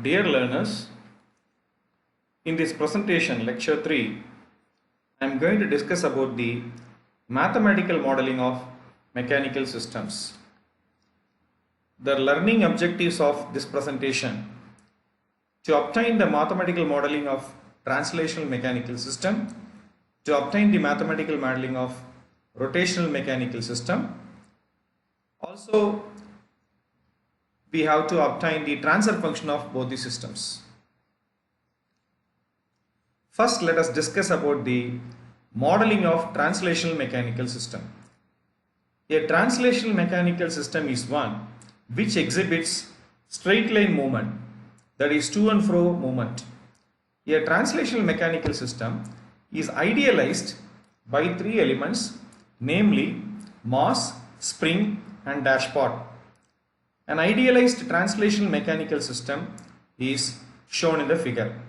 Dear learners, in this presentation, lecture 3, I am going to discuss about the mathematical modeling of mechanical systems. The learning objectives of this presentation: to obtain the mathematical modeling of translational mechanical system, to obtain the mathematical modeling of rotational mechanical system. Also, we have to obtain the transfer function of both the systems. First, let us discuss about the modeling of translational mechanical system. A translational mechanical system is one which exhibits straight line movement, that is to and fro movement. A translational mechanical system is idealized by three elements, namely mass, spring and dashpot. An idealized translational mechanical system is shown in the figure.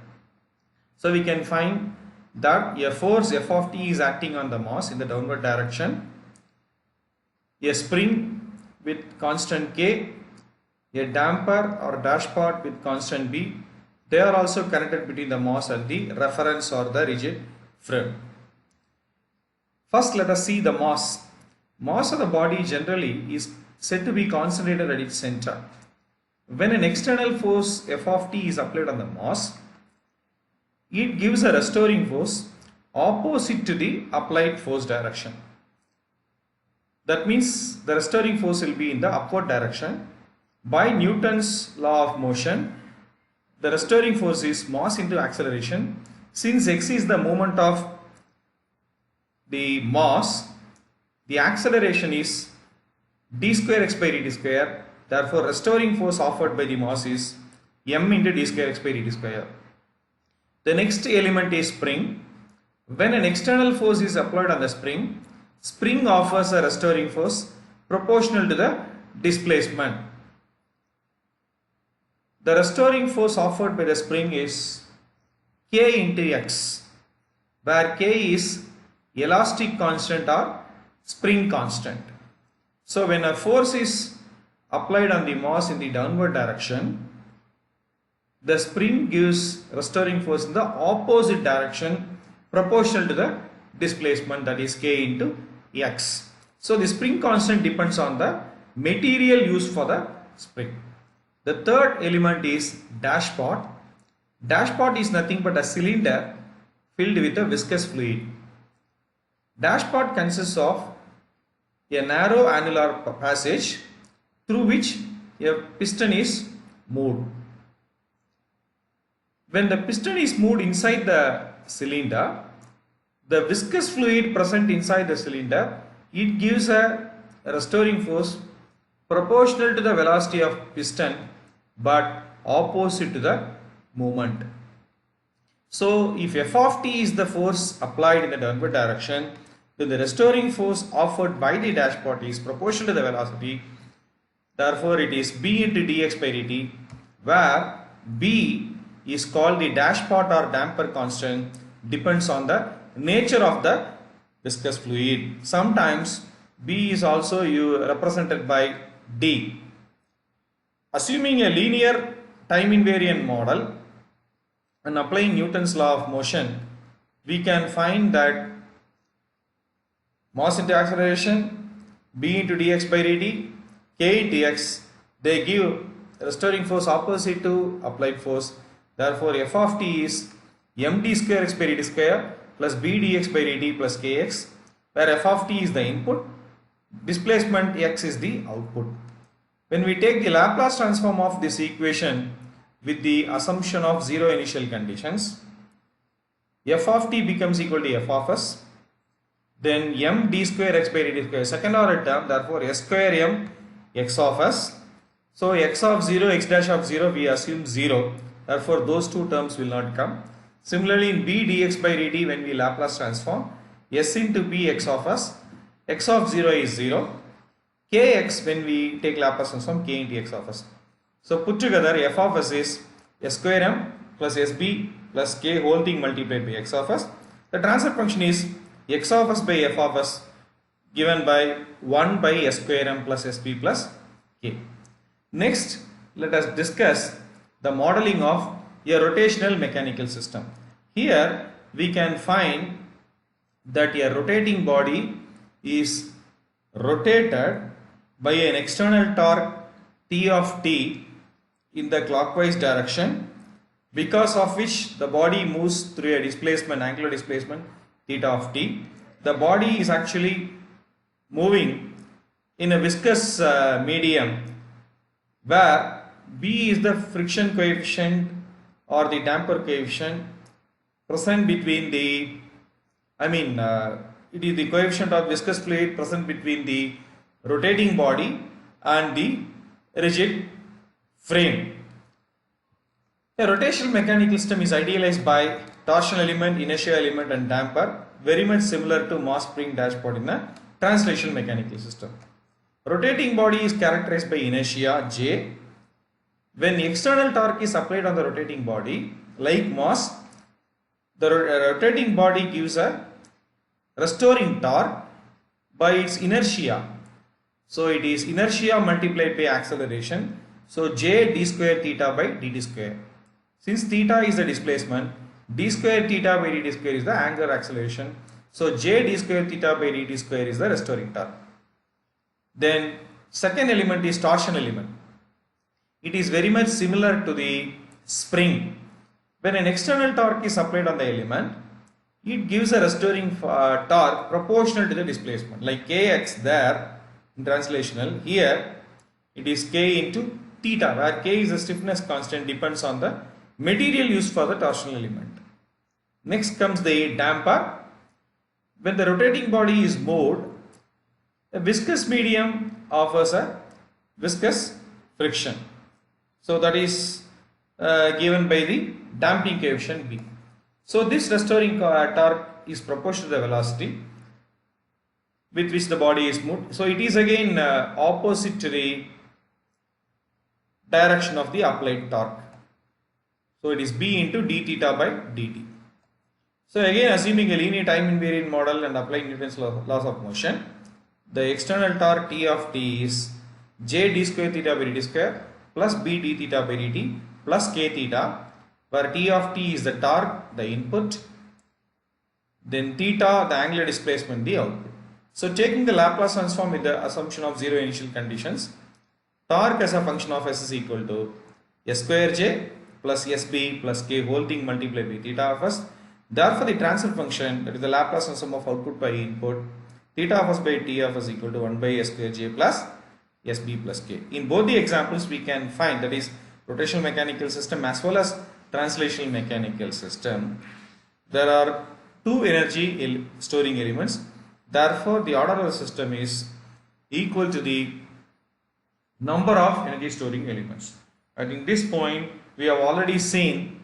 So we can find that a force f of t is acting on the mass in the downward direction, a spring with constant k, a damper or dashpot with constant b. They are also connected between the mass and the reference or the rigid frame. First, let us see the mass. Mass of the body generally is said to be concentrated at its center. When an external force f of t is applied on the mass, it gives a restoring force opposite to the applied force direction. That means the restoring force will be in the upward direction. By Newton's law of motion, the restoring force is mass into acceleration. Since x is the moment of the mass, the acceleration is d square x by dt square. Therefore, restoring force offered by the mass is m into d square x by dt square. The next element is spring. When an external force is applied on the spring, spring offers a restoring force proportional to the displacement. The restoring force offered by the spring is k into x, where k is elastic constant or spring constant. So when a force is applied on the mass in the downward direction, the spring gives restoring force in the opposite direction proportional to the displacement, that is k into x. So the spring constant depends on the material used for the spring. The third element is dashpot. Dashpot is nothing but a cylinder filled with a viscous fluid. Dashpot consists of a narrow annular passage through which a piston is moved. When the piston is moved inside the cylinder, the viscous fluid present inside the cylinder, it gives a restoring force proportional to the velocity of piston but opposite to the movement. So if f of t is the force applied in the downward direction, then the restoring force offered by the dashpot is proportional to the velocity. Therefore, it is b into dx by dt, where b is called the dashpot or damper constant, depends on the nature of the viscous fluid. Sometimes b is also represented by d. Assuming a linear time invariant model and applying Newton's law of motion, we can find that mass into acceleration, b into dx by dt, k into x, they give restoring force opposite to applied force. Therefore, f of t is md square x by dt square plus b dx by dt plus kx, where f of t is the input, displacement x is the output. When we take the Laplace transform of this equation with the assumption of zero initial conditions, f of t becomes equal to f of s, then m d square x by dt square, second order term, therefore s square m x of s. So x of 0, x dash of 0, we assume 0, therefore those two terms will not come. Similarly, in b dx by dt, when we Laplace transform, s into b x of s, x of 0 is 0, kx when we take Laplace transform, k into x of s. So put together, f of s is s square m plus sb plus k whole thing multiplied by x of s. The transfer function is x of s by f of s given by 1 by s square m plus sb plus k. Next, let us discuss the modeling of a rotational mechanical system. Here we can find that a rotating body is rotated by an external torque T of t in the clockwise direction, because of which the body moves through a displacement, angular displacement theta of t. The body is actually moving in a viscous medium where B is the friction coefficient or the damper coefficient present between the, it is the coefficient of viscous fluid present between the rotating body and the rigid frame. A rotational mechanical system is idealized by torsional element, inertia element and damper, very much similar to mass spring dashpot in a translational mechanical system. Rotating body is characterized by inertia J. When external torque is applied on the rotating body, like mass, the rotating body gives a restoring torque by its inertia. So it is inertia multiplied by acceleration. So J d square theta by dt square. Since theta is the displacement, d square theta by dt square is the angular acceleration. So J d square theta by dt square is the restoring torque. Then second element is torsion element. It is very much similar to the spring. When an external torque is applied on the element, it gives a restoring torque proportional to the displacement, like kx there in translational. Here it is k into theta, where k is the stiffness constant, depends on the material used for the torsional element. Next comes the damper. When the rotating body is moved, a viscous medium offers a viscous friction. So that is given by the damping coefficient B. So this restoring torque is proportional to the velocity with which the body is moved. So it is again opposite to the direction of the applied torque. So it is B into d theta by dt. So again, assuming a linear time invariant model and applying Newton's laws of motion, the external torque T of t is J d square theta by dt square plus B d theta by dt plus k theta, where T of t is the torque, the input, then theta, the angular displacement, the output. So taking the Laplace transform with the assumption of zero initial conditions, torque as a function of S is equal to S square J plus SB plus K whole thing multiplied by theta of S. Therefore, the transfer function, that is the Laplace transform of output by input, theta of S by T of S equal to 1 by S square J plus SB plus K. In both the examples, we can find, that is rotational mechanical system as well as translational mechanical system, there are two energy storing elements. Therefore, the order of the system is equal to the number of energy storing elements. And in this point, we have already seen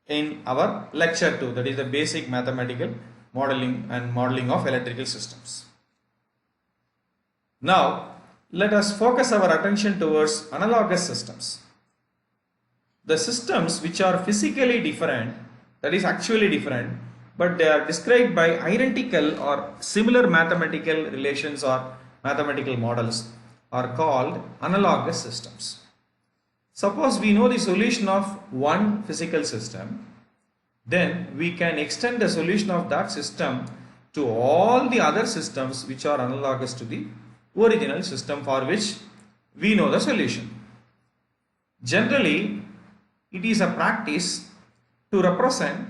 in our lecture 2, that is the basic mathematical modeling and modeling of electrical systems. Now, let us focus our attention towards analogous systems. The systems which are physically different, that is actually different, but they are described by identical or similar mathematical relations or mathematical models, are called analogous systems. Suppose we know the solution of one physical system, then we can extend the solution of that system to all the other systems which are analogous to the original system for which we know the solution. Generally, it is a practice to represent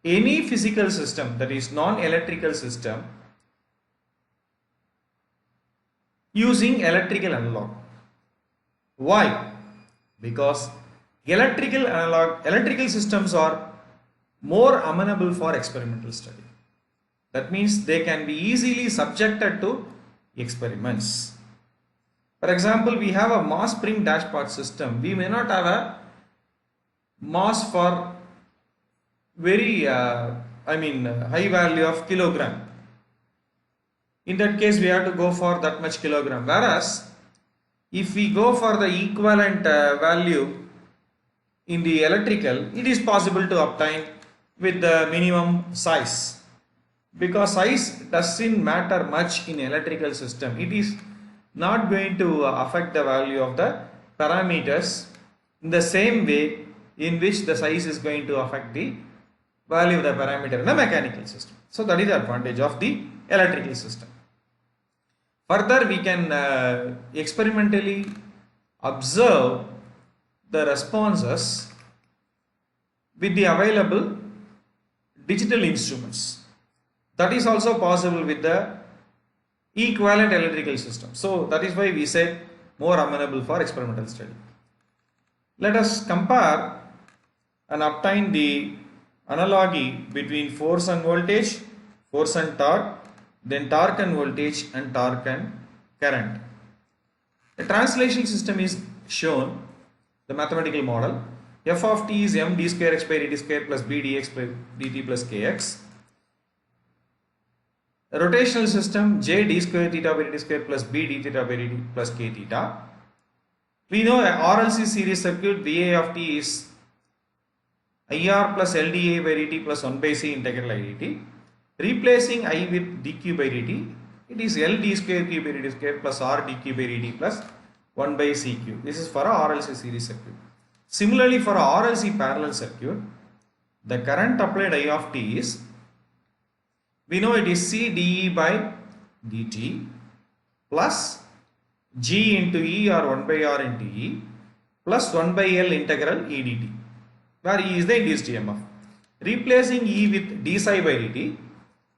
any physical system, that is non-electrical system, using electrical analog. Why? Because electrical systems are more amenable for experimental study. That means they can be easily subjected to experiments. For example, we have a mass spring dashpot system. We may not have a mass for very high value of kilogram. In that case, we have to go for that much kilogram. Whereas if we go for the equivalent value in the electrical, it is possible to obtain with the minimum size, because size doesn't matter much in electrical system. It is not going to affect the value of the parameters in the same way in which the size is going to affect the value of the parameter in a mechanical system. So that is the advantage of the electrical system. Further, we can experimentally observe the responses with the available digital instruments. That is also possible with the equivalent electrical system. So that is why we said more amenable for experimental study. Let us compare and obtain the analogy between force and voltage, force and torque, then torque and voltage, and torque and current. A translation system is shown, the mathematical model. F of t is m d square x by dt square plus b dx by dt plus kx. A rotational system, j d square theta by dt square plus b d theta by dt plus k theta. We know a RLC series circuit, VA of t is IR plus LdA by dt plus 1 by c integral I dt. Replacing I with dq by dt, it is L d square q by dt square plus R dq by dt plus 1 by cq. This is for a RLC series circuit. Similarly, for a RLC parallel circuit, the current applied I of t is, we know it is C dE by dt plus G into E or 1 by R into E plus 1 by L integral E dt, where E is the induced EMF. Replacing E with d psi by dt,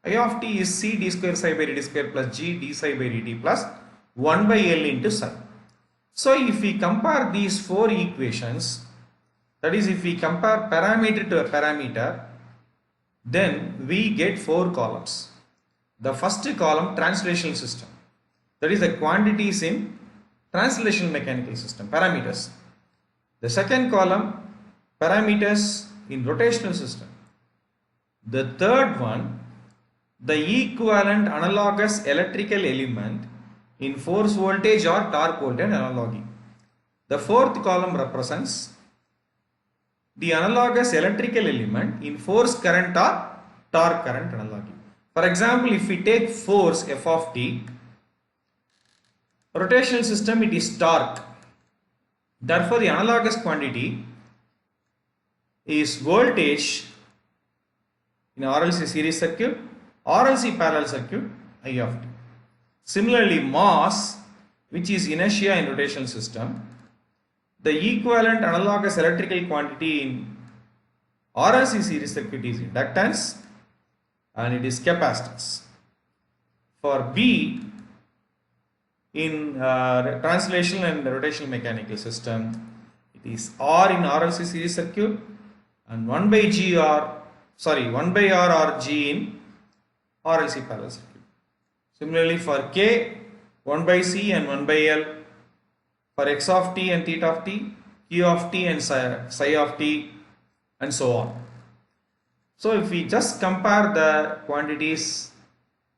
I of t is C d square psi by dt square plus G d psi by dt plus 1 by L into psi. So if we compare these four equations, that is if we compare parameter to a parameter, then we get four columns. The first column, translational system, that is the quantities in translational mechanical system, parameters. The second column, parameters in rotational system. The third one, the equivalent analogous electrical element in force voltage or torque voltage analogy. The fourth column represents the analogous electrical element in force current or torque current analogy. For example, if we take force F of t, rotational system, it is torque. Therefore, the analogous quantity is voltage in RLC series circuit, RLC parallel circuit, I of t. Similarly, mass, which is inertia in rotational system, the equivalent analogous electrical quantity in RLC series circuit is inductance and it is capacitance. For B, in translation and rotational mechanical system, it is R in RLC series circuit and 1 by R or G in RLC parallel circuit. Similarly, for K, 1 by C and 1 by L. For X of t and theta of t, Q of t and psi of t, and so on. So if we just compare the quantities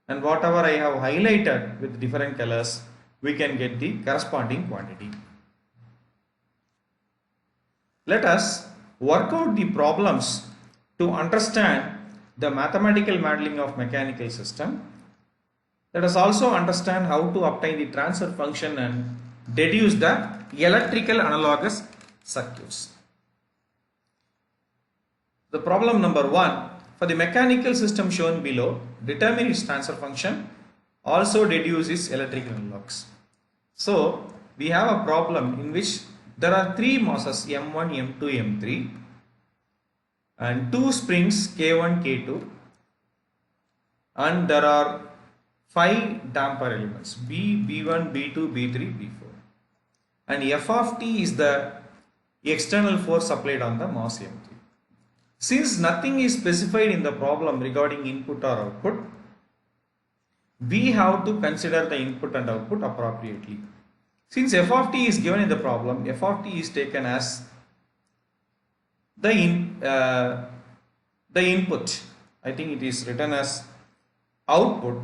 and whatever I have highlighted with different colors, we can get the corresponding quantity. Let us work out the problems to understand the mathematical modeling of mechanical system. Let us also understand how to obtain the transfer function and deduce the electrical analogous circuits. The problem number 1, for the mechanical system shown below, determine its transfer function, also deduce its electrical analogs. So we have a problem in which there are three masses M1, M2, M3 and two springs K1, K2, and there are 5 damper elements B, B1, B2, B3, B4, and F of t is the external force applied on the mass M3. Since nothing is specified in the problem regarding input or output, we have to consider the input and output appropriately. Since F of t is given in the problem, F of t is taken as the input. I think it is written as output,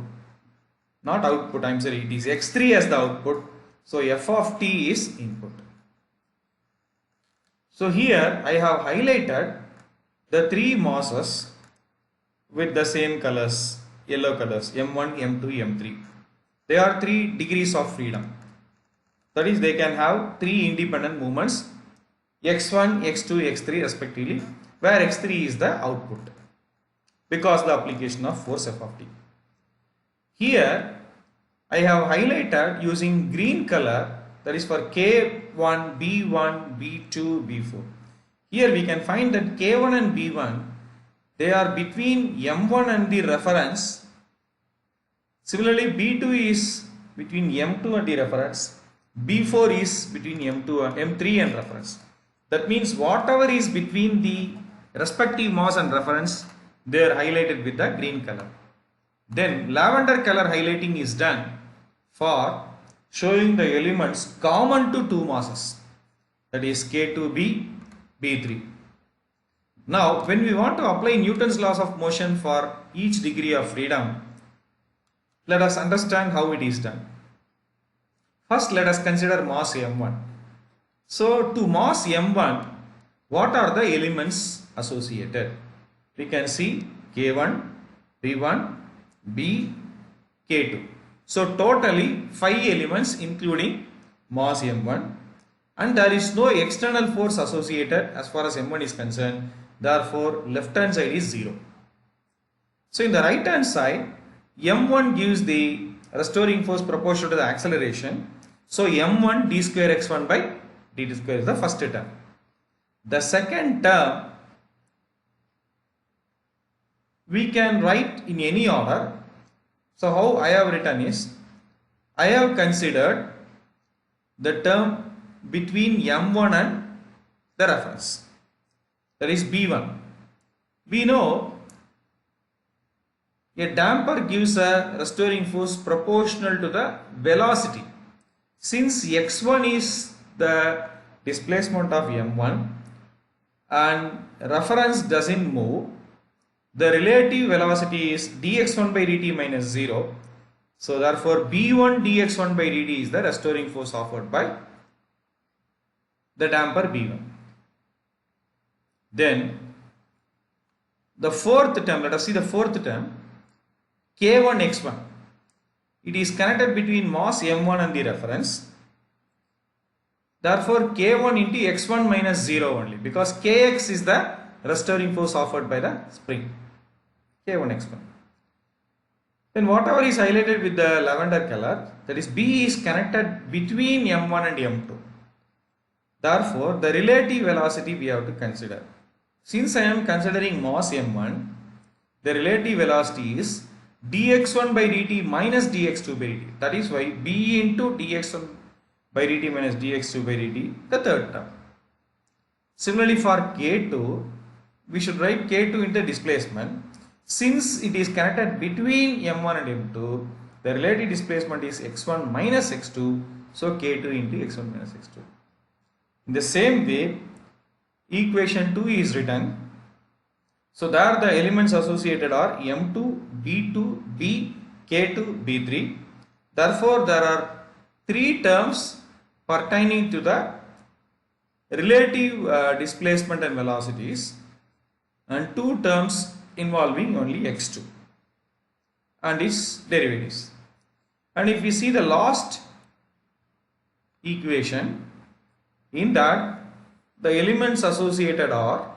not output, I'm sorry, it is x3 as the output. So F of t is input. So here I have highlighted the three masses with the same colors, yellow colors, M1, M2, M3. They are 3 degrees of freedom. That is, they can have 3 independent movements x1, x2, x3 respectively, where x3 is the output because the application of force f of t. Here I have highlighted using green color, that is for K1, B1, B2, B4. Here we can find that K1 and B1, they are between M1 and the reference. Similarly, B2 is between M2 and the reference. B4 is between M2 and M3 and reference. That means whatever is between the respective mass and reference, they are highlighted with the green color. Then lavender color highlighting is done for showing the elements common to two masses, that is K2B, B3. Now when we want to apply Newton's laws of motion for each degree of freedom, let us understand how it is done. First let us consider mass m1. So to mass m1, what are the elements associated? We can see K1, B1, B, K2. So totally 5 elements including mass m1, and there is no external force associated as far as m1 is concerned. Therefore left hand side is 0. So in the right hand side, m1 gives the restoring force proportional to the acceleration. So m1 d square x1 by dt square is the first term. The second term we can write in any order. So how I have written is, I have considered the term between m1 and the reference, that is b1. We know a damper gives a restoring force proportional to the velocity. Since x1 is the displacement of m1 and reference doesn't move, the relative velocity is dx1 by dt minus 0. So therefore b1 dx1 by dt is the restoring force offered by the damper b1. Then the fourth term, let us see the fourth term, k1 x1. It is connected between mass m1 and the reference. Therefore k1 into x1 minus 0 only, because kx is the restoring force offered by the spring. K1 x1. Then whatever is highlighted with the lavender color, that is B, is connected between m1 and m2. Therefore the relative velocity we have to consider. Since I am considering mass m1, the relative velocity is dx1 by dt minus dx2 by dt. That is why B into dx1 by dt minus dx2 by dt, the third term. Similarly for K2, we should write K2 into displacement. Since it is connected between m1 and m2, the relative displacement is x1 minus x2, so K2 into x1 minus x2. In the same way, equation 2 is written. So there the elements associated are m2, b2, b, K2, b3. Therefore there are 3 terms pertaining to the relative displacement and velocities, and 2 terms involving only x2 and its derivatives. And if we see the last equation, in that the elements associated are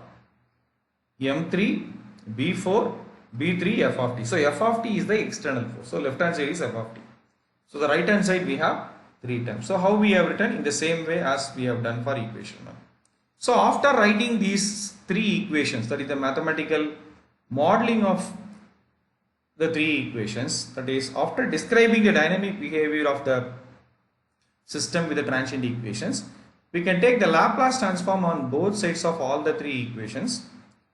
m3, b4, b3, f of t. So f of t is the external force. So left hand side is f of t. So the right hand side we have 3 terms. So how we have written? In the same way as we have done for equation 1. So after writing these 3 equations, that is the mathematical modeling of the 3 equations, that is after describing the dynamic behavior of the system with the transient equations, we can take the Laplace transform on both sides of all the 3 equations,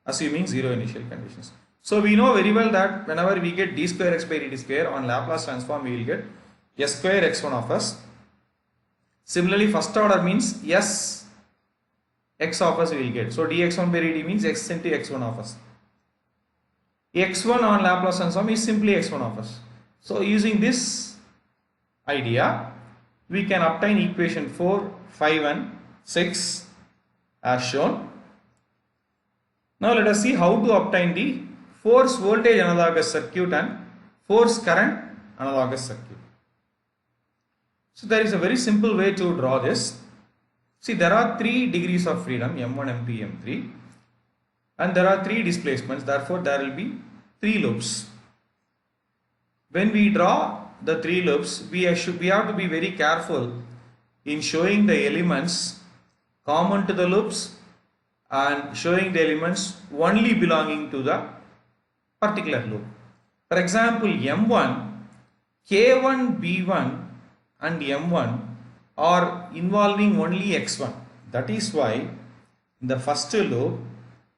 assuming 0 initial conditions. So we know very well that whenever we get d square x by dt square, on Laplace transform we will get s square x1 of s. Similarly first order means s x of s we will get. So dx1 by dt means x into x1 of s. x1 on Laplace transform is simply x1 of s. So using this idea, we can obtain equation 4, 5 and 6 as shown. Now let us see how to obtain the force voltage analogous circuit and force current analogous circuit. So there is a very simple way to draw this. See, there are 3 degrees of freedom, M1, M2, M3, and there are 3 displacements, therefore there will be 3 loops. When we draw the 3 loops, we have to be very careful in showing the elements common to the loops and showing the elements only belonging to the particular loop. For example, M1, K1, B1 and M1 are involving only X1. That is why in the first loop,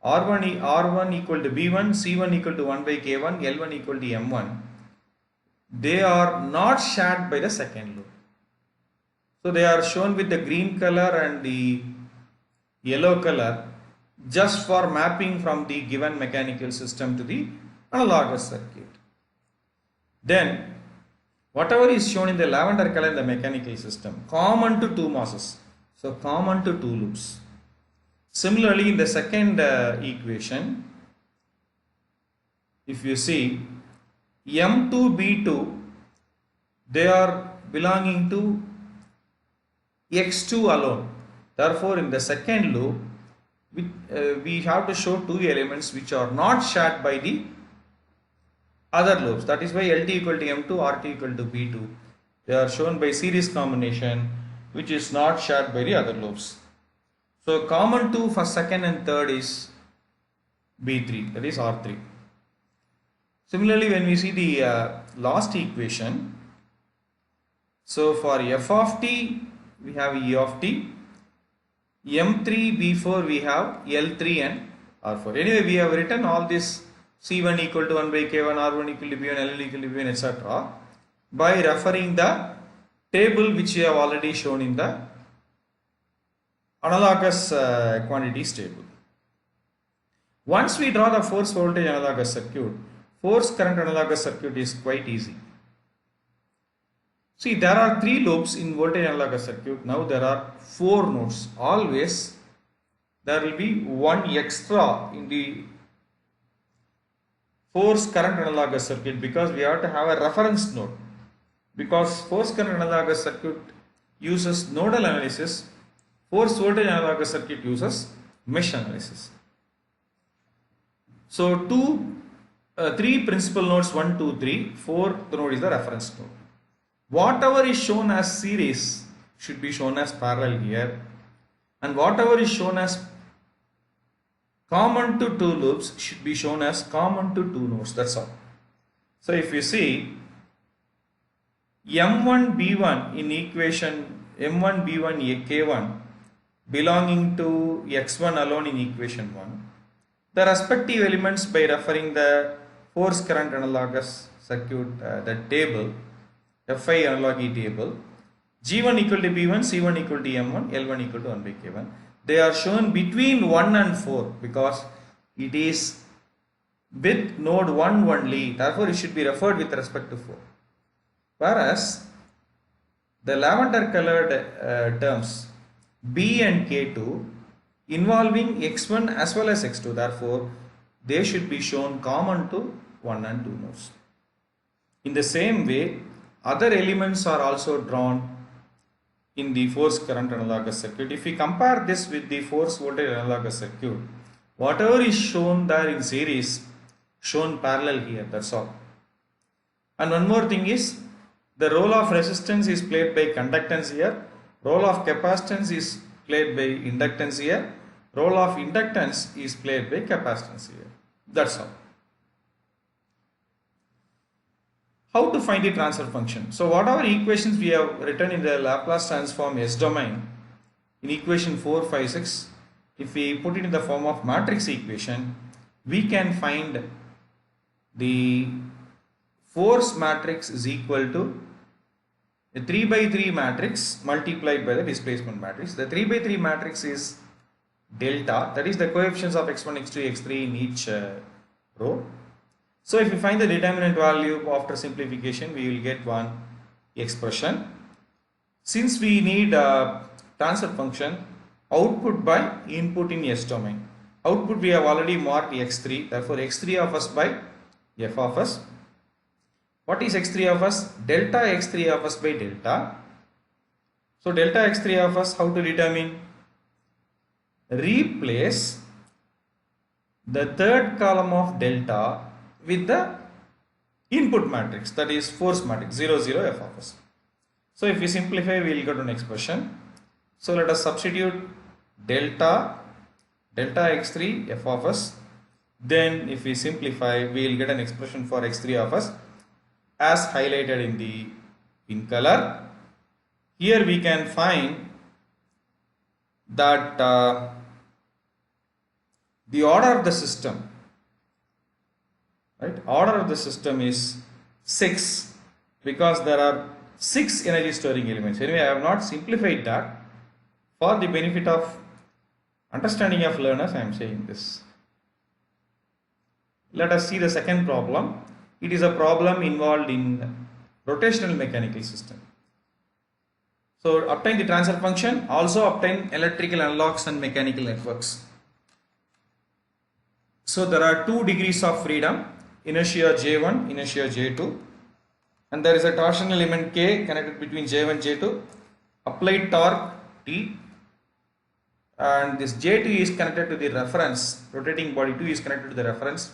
R1 equal to B1, C1 equal to 1 by K1, L1 equal to M1, they are not shared by the second loop. So they are shown with the green color and the yellow color just for mapping from the given mechanical system to the analogous circuit. Then whatever is shown in the lavender color in the mechanical system, common to 2 masses. So common to 2 loops. Similarly, in the second equation, if you see M2, B2, they are belonging to X2 alone. Therefore, in the second loop, we have to show 2 elements which are not shared by the other loops. That is why LT equal to M2, RT equal to B2. They are shown by series combination which is not shared by the other loops. So common to for second and third is B3, that is R3. Similarly, when we see the last equation, so for f of t we have E of t, M3, B4 we have L3 and R4. Anyway, we have written all this C1 equal to 1 by K1, R1 equal to B1, L1 equal to B1, etc. by referring the table which we have already shown in the analogous quantities table. Once we draw the force voltage analogous circuit, force current analogous circuit is quite easy. See, there are 3 loops in voltage analogous circuit. Now there are 4 nodes. Always there will be 1 extra in the force current analogous circuit because we have to have a reference node. Because force current analogous circuit uses nodal analysis, force voltage analogous circuit uses mesh analysis. So 3 principal nodes, 1, 2, 3, 4th node is the reference node. Whatever is shown as series should be shown as parallel here, and whatever is shown as common to 2 loops should be shown as common to 2 nodes. That's all. So if you see M1 B1 in equation M1 B1 K1 belonging to X1 alone in equation 1, the respective elements by referring the force current analogous circuit the table Fi analogy table, G1 equal to B1, C1 equal to M1, L1 equal to 1 by K1. They are shown between 1 and 4 because it is with node 1 only, therefore it should be referred with respect to 4. Whereas the lavender colored terms B and K2 involving X1 as well as X2, therefore they should be shown common to 1 and 2 nodes. In the same way, other elements are also drawn in the force current analogous circuit. If we compare this with the force voltage analogous circuit, whatever is shown there in series, shown parallel here, that's all. And one more thing is, the role of resistance is played by conductance here, role of capacitance is played by inductance here, role of inductance is played by capacitance here. That's all. How to find the transfer function? So whatever equations we have written in the Laplace transform S domain in equation 4, 5, 6, if we put it in the form of matrix equation, we can find the force matrix is equal to a 3 by 3 matrix multiplied by the displacement matrix. The 3 by 3 matrix is delta, that is the coefficients of x1, x2, x3 in each row. So if we find the determinant value after simplification, we will get one expression. Since we need a transfer function, output by input in S domain. Output we have already marked x3, therefore x3 of s by f of s. What is x3 of s? Delta x3 of s by delta. So delta x3 of s, how to determine? replace the third column of delta with the input matrix, that is force matrix 0 0 f of s. So if we simplify, we will go to next question. So let us substitute delta x3 f of s. Then if we simplify, we will get an expression for x3 of s as highlighted in color. Here we can find that the order of the system, right? Order of the system is 6 because there are 6 energy storing elements. Anyway, I have not simplified that. For the benefit of understanding of learners, I am saying this. Let us see the second problem. It is a problem involved in rotational mechanical system. So obtain the transfer function, also obtain electrical analogs and mechanical networks. So there are 2 degrees of freedom, inertia J1, inertia J2, and there is a torsion element K connected between J1 J2, applied torque T, and this J2 is connected to the reference, rotating body 2 is connected to the reference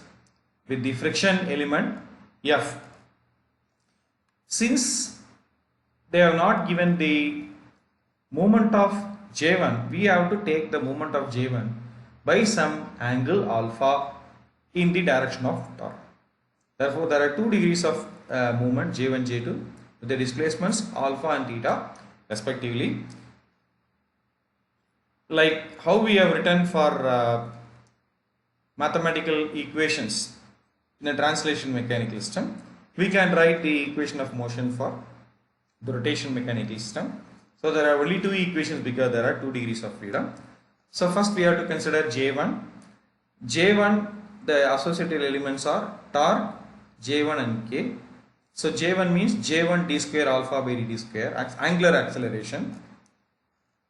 with the friction element F. Since they have not given the moment of J1, we have to take the moment of J1 by some angle alpha in the direction of torque. Therefore, there are 2 degrees of movement J1, J2 with the displacements alpha and theta respectively. Like how we have written for mathematical equations in a translation mechanical system, we can write the equation of motion for the rotation mechanical system. So there are only 2 equations because there are 2 degrees of freedom. So first we have to consider J1. J1, the associated elements are torque, J1 and K. So J1 means J1 d square alpha by dt square, angular acceleration.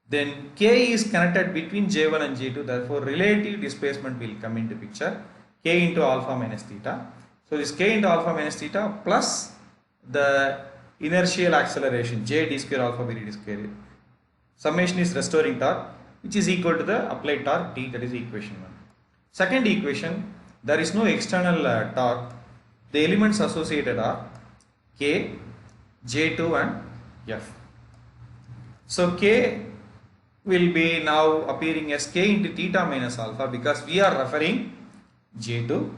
Then K is connected between J1 and J2, therefore relative displacement will come into picture, K into alpha minus theta. So this K into alpha minus theta plus the inertial acceleration J d square alpha by dt square. Summation is restoring torque, which is equal to the applied torque T, that is equation 1. Second equation, there is no external torque. The elements associated are K, J2 and F. So K will be now appearing as K into theta minus alpha because we are referring J2.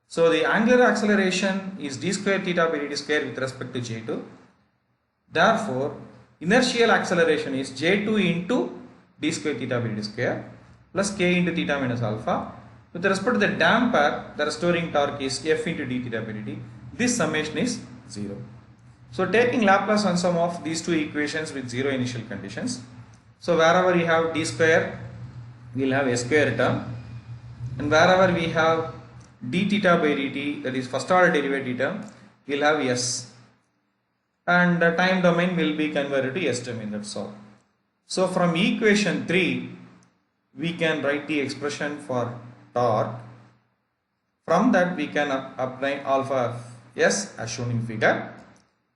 So the angular acceleration is d square theta by dt square with respect to J2. Therefore, inertial acceleration is J2 into d square theta by dt square plus K into theta minus alpha. With respect to the damper, the restoring torque is F into d theta by dt. This summation is 0. So taking Laplace transform of these 2 equations with 0 initial conditions. So wherever we have d square, we will have a square term, and wherever we have d theta by dt, that is first order derivative term, we will have s, and the time domain will be converted to s domain, that's all. So from equation 3, we can write the expression for torque. From that we can apply alpha s as shown in figure.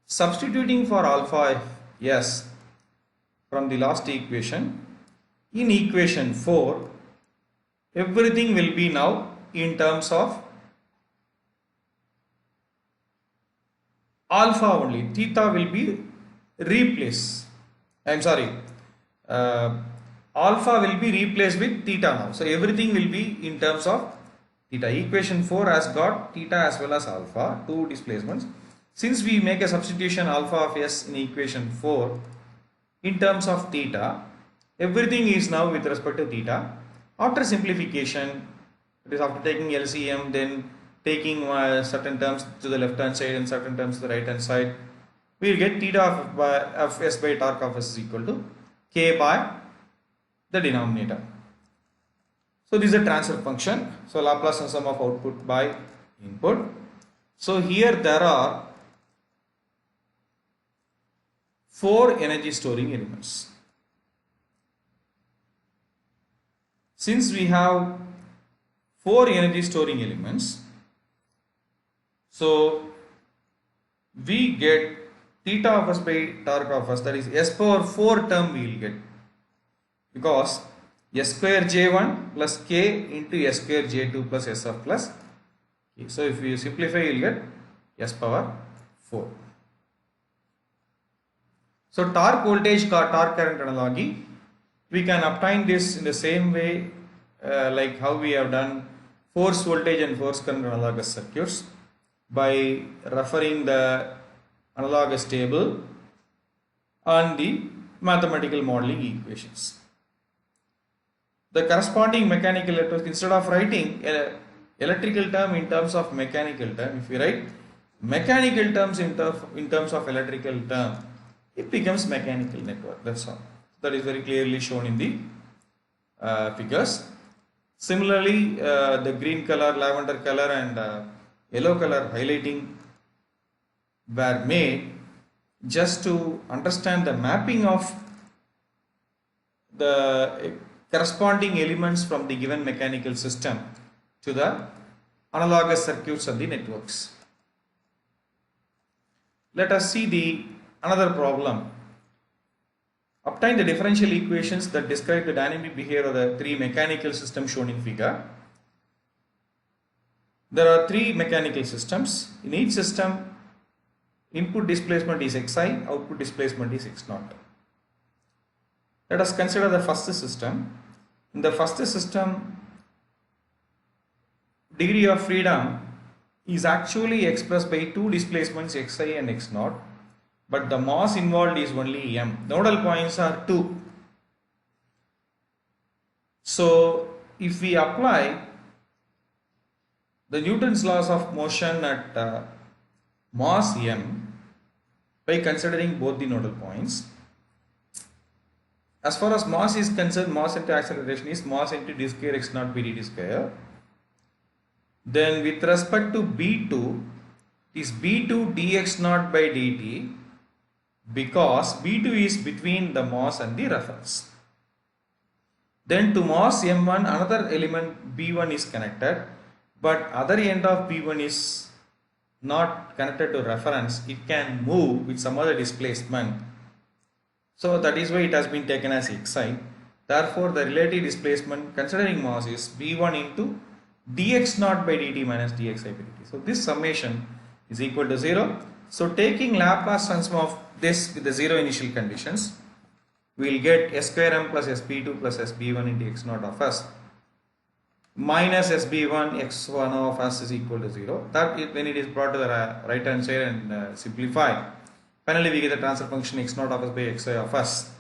Substituting for alpha s from the last equation, in equation 4, everything will be now in terms of alpha only. Theta will be replaced. Alpha will be replaced with theta now. So everything will be in terms of theta. Equation 4 has got theta as well as alpha, 2 displacements. Since we make a substitution alpha of s in equation 4 in terms of theta, everything is now with respect to theta. After simplification, it is after taking LCM, then taking certain terms to the left hand side and certain terms to the right hand side, we will get theta of s by torque of s is equal to K by the denominator. So this is a transfer function. So Laplace transform of output by input. So here there are 4 energy storing elements. Since we have 4 energy storing elements, so we get theta of s by torque of s, that is s power 4 term we will get, because s square j1 plus k into s square j2 plus s of plus k. So if you simplify, you will get s power 4. So torque voltage torque current analogy, we can obtain this in the same way like how we have done force voltage and force current analogous circuits, by referring the analogous table on the mathematical modeling equations. The corresponding mechanical electrons, instead of writing electrical term in terms of mechanical term, if we write mechanical terms in terms of electrical term, it becomes mechanical network. That's all. That is very clearly shown in the figures. Similarly, the green color, lavender color and yellow color highlighting were made just to understand the mapping of the corresponding elements from the given mechanical system to the analogous circuits of the networks. Let us see another problem. Obtain the differential equations that describe the dynamic behavior of the three mechanical systems shown in figure. There are three mechanical systems. In each system, input displacement is xi, output displacement is x0. Let us consider the first system. In the first system, degree of freedom is actually expressed by two displacements xi and x0, but the mass involved is only m. Nodal points are 2. So if we apply the Newton's laws of motion at mass m by considering both the nodal points, as far as mass is concerned, mass into acceleration is mass into d square x0 by dt square. Then with respect to b2, it is b2 dx0 by dt, because b2 is between the mass and the reference. Then to mass m1, another element b1 is connected, but other end of b1 is not connected to reference. It can move with some other displacement. So that is why it has been taken as xi. Therefore, the relative displacement considering mass is b1 into dx0 by dt minus dxi by dt. So this summation is equal to 0. So taking Laplace transform of this with the 0 initial conditions, we will get s square m plus sp2 plus sb1 into x0 of s minus sb1 x1 of s is equal to 0. That when it is brought to the right hand side and simplify, finally we get the transfer function x0 of s by xi of s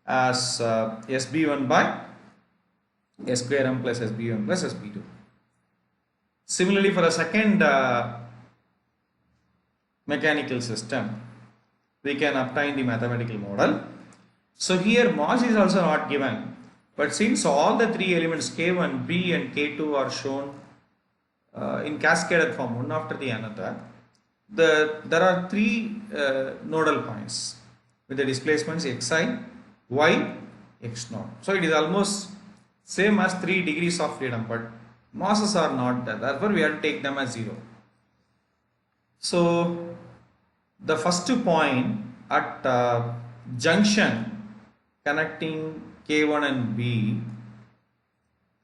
as sb1 by s square m plus sb1 plus sb2. Similarly, for a second mechanical system, we can obtain the mathematical model. So here mass is also not given, but since all the three elements k1, b and k2 are shown in cascaded form one after the another, there are three nodal points with the displacements xi, y, x0. So it is almost same as 3 degrees of freedom, but masses are not there. Therefore, we have to take them as 0. So the first point at junction connecting k1 and b,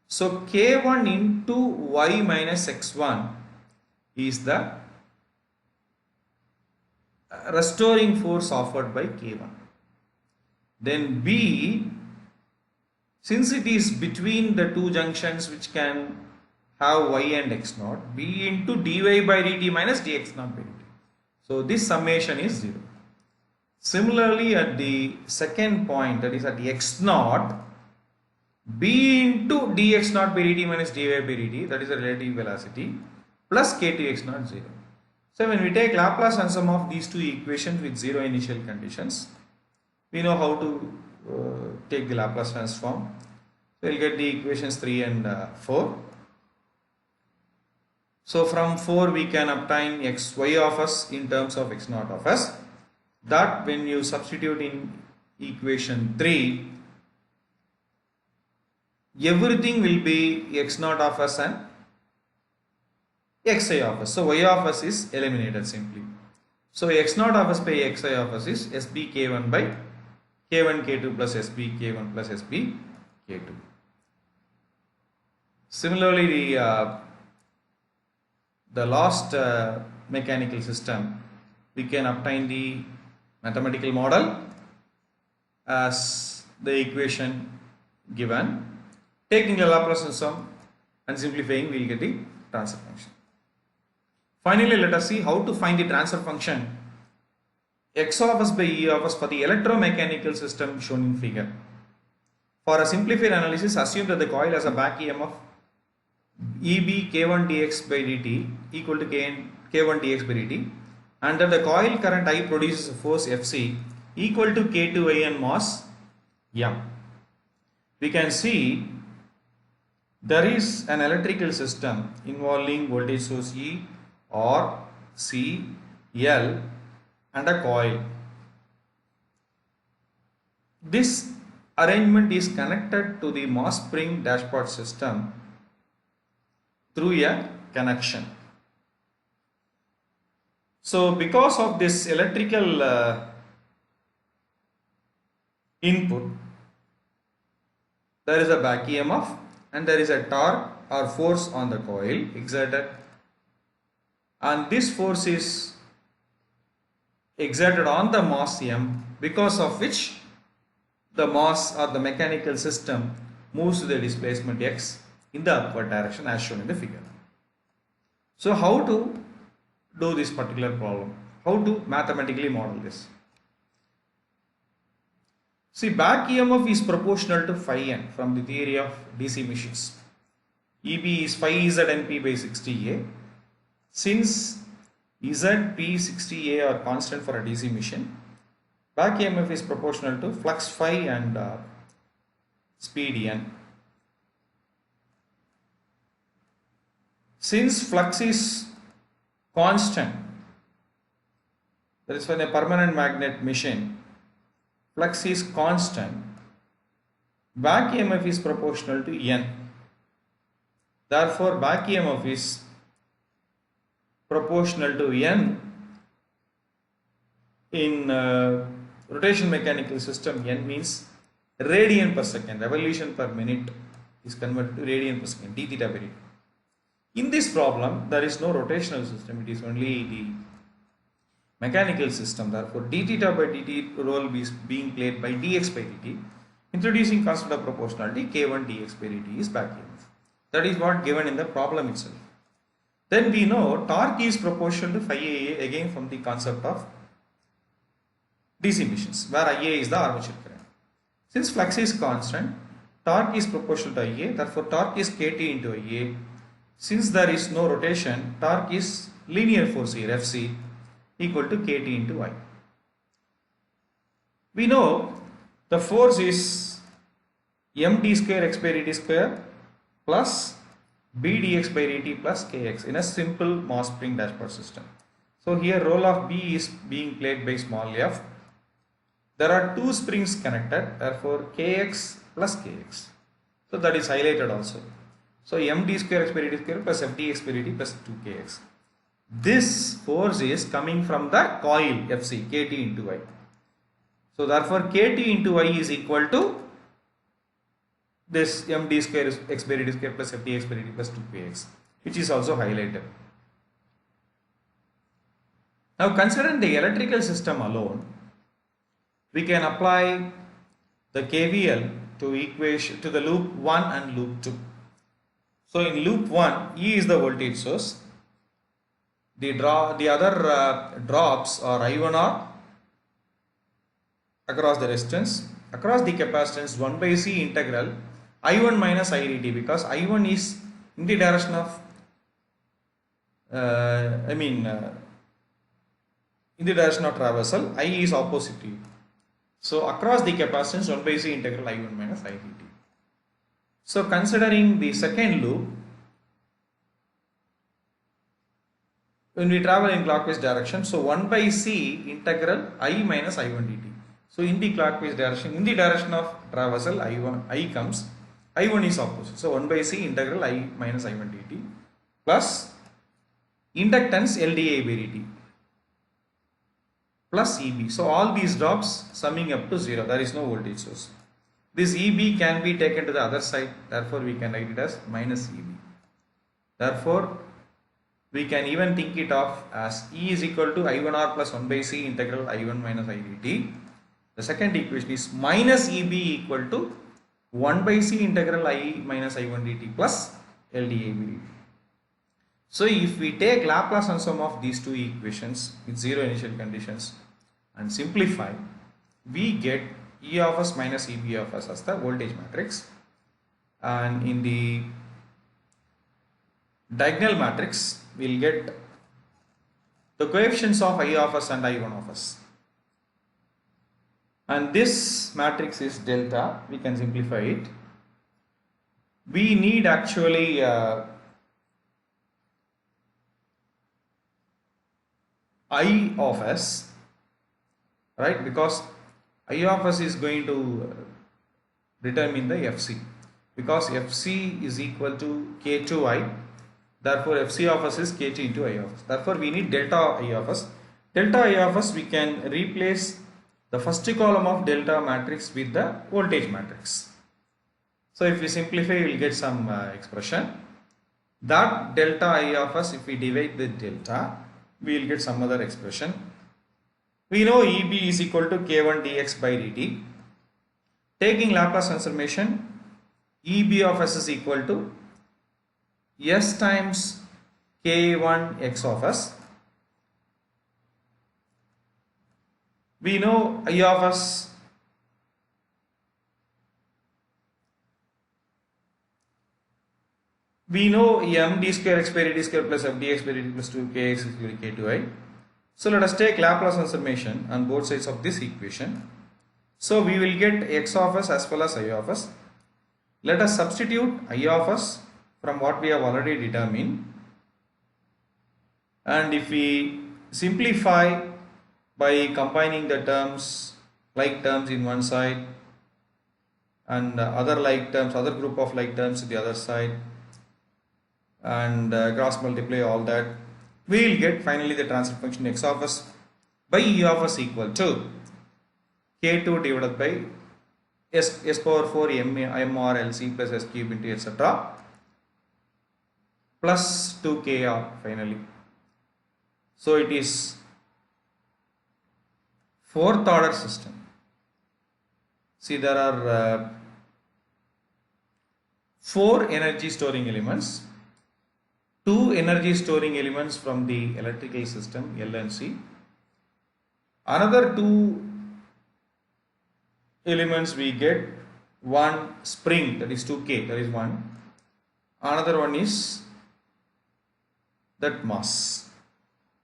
so k1 into y minus x1 is the restoring force offered by k1. Then b, since it is between the two junctions which can have y and x0, b into dy by dt minus dx0 by dt. So this summation is 0. Similarly, at the second point, that is at x0, b into dx0 by dt minus dy by dt, that is the relative velocity, plus k to x0 0. So when we take Laplace transform of these two equations with 0 initial conditions, we know how to take the Laplace transform. So we'll get the equations 3 and 4. So from 4 we can obtain xy of s in terms of x0 of s. That when you substitute in equation 3, everything will be x0 of s and xi of s. So y of s is eliminated simply. So x0 of s by xi of s is sbk1 by K1 K2 plus SB K1 plus SB K2. Similarly, the last mechanical system, we can obtain the mathematical model as the equation given. Taking the Laplace transform and simplifying, we will get the transfer function. Finally, let us see how to find the transfer function x of s by e of s for the electromechanical system shown in figure. For a simplified analysis, assume that the coil has a back EMF EB K1 dx by dt equal to K1 dx by dt, and that the coil current I produces a force Fc equal to K2I and mass M. We can see there is an electrical system involving voltage source E, R, C, L and a coil. This arrangement is connected to the mass spring dashpot system through a connection. So because of this electrical input, there is a back EMF and there is a torque or force on the coil exerted, and this force is exerted on the mass M, because of which the mass or the mechanical system moves to the displacement x in the upward direction as shown in the figure. So how to do this particular problem? How to mathematically model this? See, back EMF is proportional to phi n from the theory of DC machines. EB is phi Z NP by 60A. Since Z, P, 60A are constant for a DC machine, back EMF is proportional to flux phi and speed n. Since flux is constant, that is, for a permanent magnet machine, flux is constant, back EMF is proportional to n. Therefore, back EMF is proportional to n in rotation mechanical system. N means radian per second, revolution per minute is converted to radian per second, d theta by dt. In this problem, there is no rotational system, it is only the mechanical system. Therefore, d theta by dt role is being played by dx by dt. Introducing constant of proportionality, k1 dx by dt is back EMF. That is what given in the problem itself. Then we know torque is proportional to phi Ia, again from the concept of DC machines, where Ia is the armature current. Since flux is constant, torque is proportional to Ia, therefore torque is kT into Ia. Since there is no rotation, torque is linear force here, Fc, equal to kT into I. We know the force is md square x by dt square plus b dx by dt plus kx in a simple mass spring dashpot system. So here role of B is being played by small f. There are two springs connected, therefore kx plus kx. So that is highlighted also. So md square x by dt square plus fdx by dt plus 2kx. This force is coming from the coil Fc, kT into I. So therefore kT into I is equal to this md square x by dt square plus fdx by dt plus 2kx, which is also highlighted. Now considering the electrical system alone, we can apply the KVL to equation to the loop 1 and loop 2. So in loop 1, E is the voltage source. The other drops are I1R across the resistance, across the capacitance 1 by C integral I1 minus I dt, because I1 is in the direction of in the direction of traversal, I is opposite to it. So across the capacitance 1 by C integral I1 minus I dt. So considering the second loop, when we travel in clockwise direction, so 1 by C integral I minus I1 dt. So in the clockwise direction, in the direction of traversal I comes, I1 is opposite. So 1 by C integral I minus I1 dt plus inductance LdI by dt. plus EB. So all these drops summing up to 0. There is no voltage source. This EB can be taken to the other side. Therefore, we can write it as minus EB. Therefore, we can even think it of as E is equal to I1R plus 1 by C integral I1 minus I dt. The second equation is minus EB equal to 1 by C integral I minus I1 dt plus LdIB dt. So if we take Laplace transform of these two equations with zero initial conditions and simplify, we get E of s minus EB of s as the voltage matrix, and in the diagonal matrix we will get the coefficients of I of s and I1 of s, and this matrix is delta. We can simplify it. We need actually I of s, right, because I of s is going to determine the Fc, because Fc is equal to K2I, therefore Fc of s is Kt into I of s. Therefore we need delta I of s. Delta I of s, we can replace the first column of delta matrix with the voltage matrix. So if we simplify, we will get some expression. That delta I of s, if we divide the delta, we will get some other expression. We know EB is equal to K1 dx by dt. Taking Laplace transformation, EB of s is equal to s times K1 x of s. We know I of s we know m d square x by dt square plus f dx by dt plus 2kx is equal to k2i. So let us take Laplace transformation on both sides of this equation. So we will get x of s as well as I of s. Let us substitute I of s from what we have already determined, and if we simplify by combining the terms, like terms in one side and other like terms, other group of like terms to the other side, and cross multiply all that, we will get finally the transfer function x of s by E of s equal to K2 divided by s power 4 m or LC plus s cube into etc. plus 2kr finally. So it is fourth order system. See, there are 4 energy storing elements, 2 energy storing elements from the electrical system L and C, another 2 elements we get, one spring, that is 2k, that is one, another one is that mass,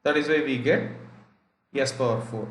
that is why we get s power 4.